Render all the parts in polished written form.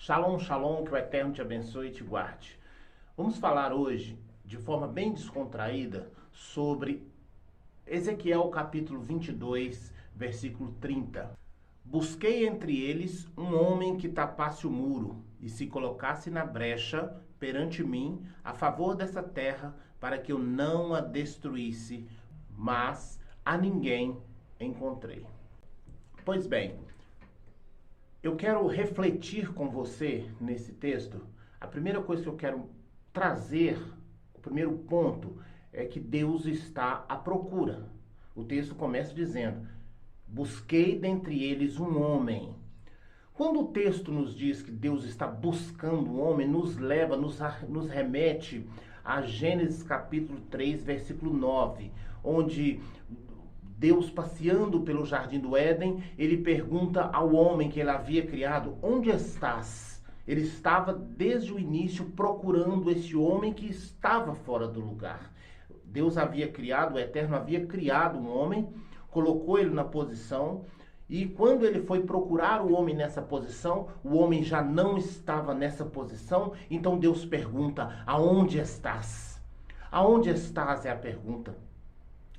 Shalom, shalom, que o Eterno te abençoe e te guarde. Vamos falar hoje, de forma bem descontraída, sobre Ezequiel capítulo 22, versículo 30. Busquei entre eles um homem que tapasse o muro e se colocasse na brecha perante mim a favor dessa terra, para que eu não a destruísse, mas a ninguém encontrei. Pois bem, eu quero refletir com você nesse texto. A primeira coisa que eu quero trazer, o primeiro ponto, é que Deus está à procura. O texto começa dizendo: busquei dentre eles um homem. Quando o texto nos diz que Deus está buscando um homem, nos leva, nos remete a Gênesis capítulo 3, versículo 9, onde Deus, passeando pelo jardim do Éden, ele pergunta ao homem que ele havia criado: onde estás? Ele estava desde o início procurando esse homem que estava fora do lugar. Deus havia criado, o Eterno havia criado um homem, colocou ele na posição, e quando ele foi procurar o homem nessa posição, o homem já não estava nessa posição. Então Deus pergunta: aonde estás? Aonde estás é a pergunta.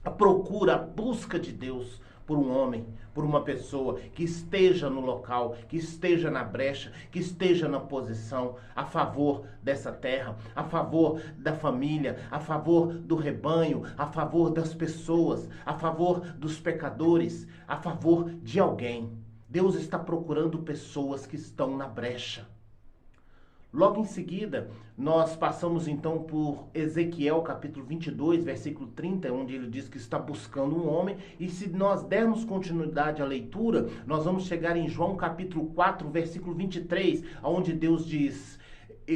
A procura, a busca de Deus por um homem, por uma pessoa que esteja no local, que esteja na brecha, que esteja na posição a favor dessa terra, a favor da família, a favor do rebanho, a favor das pessoas, a favor dos pecadores, a favor de alguém. Deus está procurando pessoas que estão na brecha. Logo em seguida, nós passamos então por Ezequiel capítulo 22, versículo 30, onde ele diz que está buscando um homem. E se nós dermos continuidade à leitura, nós vamos chegar em João capítulo 4, versículo 23, onde Deus diz: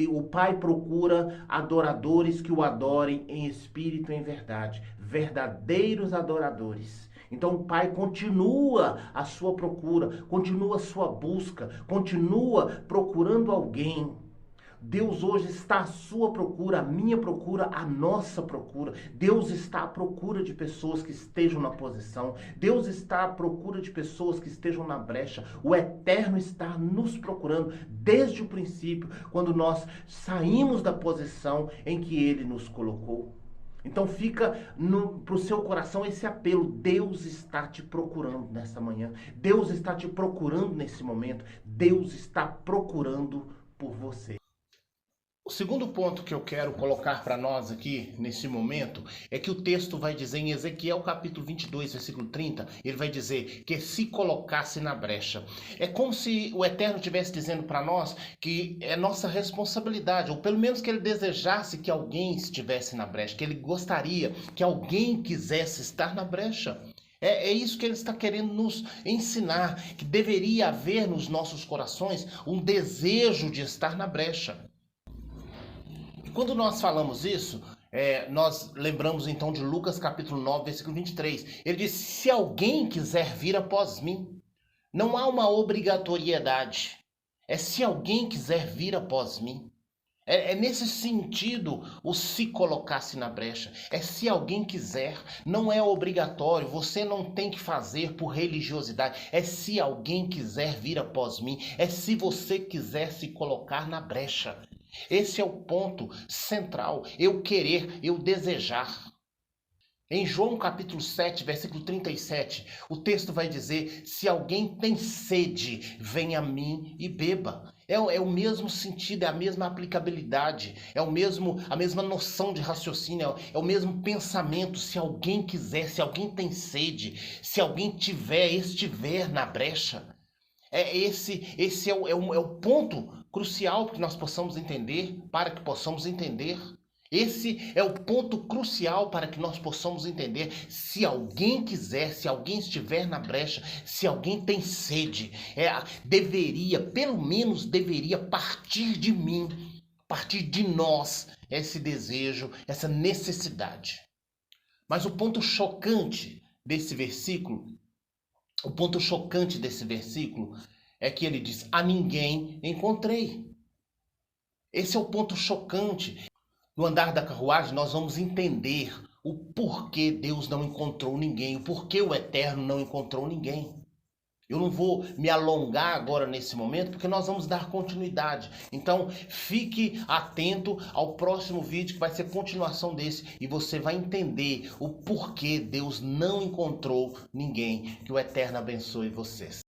o Pai procura adoradores que o adorem em espírito e em verdade, verdadeiros adoradores. Então o Pai continua a sua procura, continua a sua busca, continua procurando alguém. Deus hoje está à sua procura, à minha procura, à nossa procura. Deus está à procura de pessoas que estejam na posição. Deus está à procura de pessoas que estejam na brecha. O Eterno está nos procurando desde o princípio, quando nós saímos da posição em que Ele nos colocou. Então fica para o seu coração esse apelo: Deus está te procurando nessa manhã. Deus está te procurando nesse momento. Deus está procurando por você. O segundo ponto que eu quero colocar para nós aqui nesse momento é que o texto vai dizer em Ezequiel capítulo 22, versículo 30, ele vai dizer que se colocasse na brecha. É como se o Eterno estivesse dizendo para nós que é nossa responsabilidade, ou pelo menos que ele desejasse que alguém estivesse na brecha, que ele gostaria que alguém quisesse estar na brecha. É isso que ele está querendo nos ensinar, que deveria haver nos nossos corações um desejo de estar na brecha. Quando nós falamos isso, nós lembramos então de Lucas capítulo 9, versículo 23. Ele diz: se alguém quiser vir após mim, não há uma obrigatoriedade. É se alguém quiser vir após mim. É nesse sentido o se colocar-se na brecha. É se alguém quiser, não é obrigatório, você não tem que fazer por religiosidade. É se alguém quiser vir após mim, é se você quiser se colocar na brecha. Esse é o ponto central, eu querer, eu desejar. Em João capítulo 7, versículo 37, o texto vai dizer: se alguém tem sede, venha a mim e beba. É o mesmo sentido, é a mesma aplicabilidade, é a mesma noção de raciocínio, é o mesmo pensamento. Se alguém quiser, se alguém tem sede, se alguém estiver na brecha. Esse é o ponto crucial para que nós possamos entender, Esse é o ponto crucial para que nós possamos entender. Se alguém quiser, se alguém estiver na brecha, se alguém tem sede, pelo menos deveria partir de mim, partir de nós, esse desejo, essa necessidade. Mas o ponto chocante desse versículo é que ele diz: a ninguém encontrei. Esse é o ponto chocante. No andar da carruagem, nós vamos entender o porquê Deus não encontrou ninguém, o porquê o Eterno não encontrou ninguém. Eu não vou me alongar agora nesse momento, porque nós vamos dar continuidade. Então, fique atento ao próximo vídeo, que vai ser continuação desse, e você vai entender o porquê Deus não encontrou ninguém. Que o Eterno abençoe vocês.